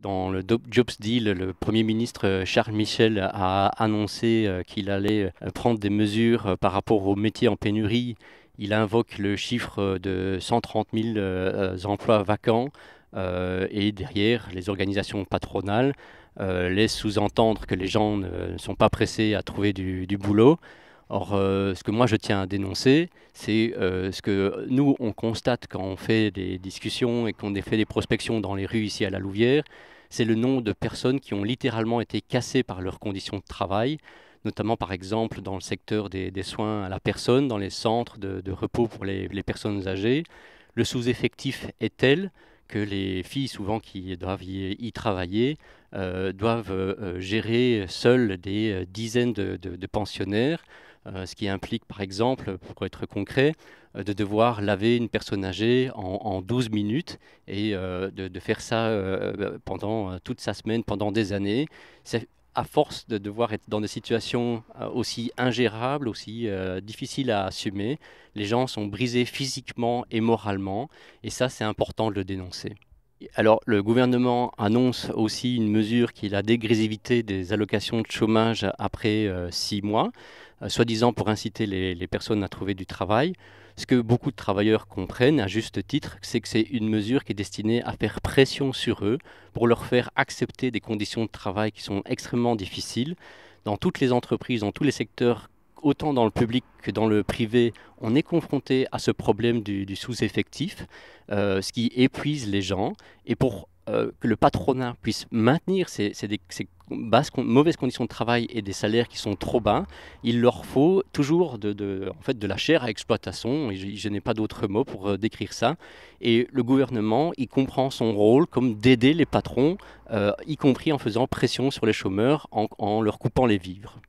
Dans le Jobs Deal, le Premier ministre Charles Michel a annoncé qu'il allait prendre des mesures par rapport aux métiers en pénurie. Il invoque le chiffre de 130 000 emplois vacants et derrière, les organisations patronales laissent sous-entendre que les gens ne sont pas pressés à trouver du boulot. Or, ce que moi je tiens à dénoncer, c'est ce que nous on constate quand on fait des discussions et qu'on fait des prospections dans les rues ici à la Louvière, c'est le nombre de personnes qui ont littéralement été cassées par leurs conditions de travail, notamment par exemple dans le secteur des soins à la personne, dans les centres de repos pour les personnes âgées. Le sous-effectif est tel que les filles, souvent qui doivent y travailler, doivent gérer seules des dizaines de pensionnaires, ce qui implique par exemple, pour être concret, de devoir laver une personne âgée en 12 minutes et de faire ça pendant toute sa semaine, pendant des années. C'est à force de devoir être dans des situations aussi ingérables, aussi difficiles à assumer, les gens sont brisés physiquement et moralement, et ça c'est important de le dénoncer. Alors, le gouvernement annonce aussi une mesure qui est la dégressivité des allocations de chômage après 6 mois, soi-disant pour inciter les personnes à trouver du travail. Ce que beaucoup de travailleurs comprennent, à juste titre, c'est que c'est une mesure qui est destinée à faire pression sur eux pour leur faire accepter des conditions de travail qui sont extrêmement difficiles. Dans toutes les entreprises, dans tous les secteurs, autant dans le public que dans le privé, on est confronté à ce problème du sous-effectif, ce qui épuise les gens. Et pour que le patronat puisse maintenir ces mauvaises conditions de travail et des salaires qui sont trop bas, il leur faut toujours en fait, de la chair à exploitation, et je n'ai pas d'autre mot pour décrire ça. Et le gouvernement, il comprend son rôle comme d'aider les patrons, y compris en faisant pression sur les chômeurs, en leur coupant les vivres.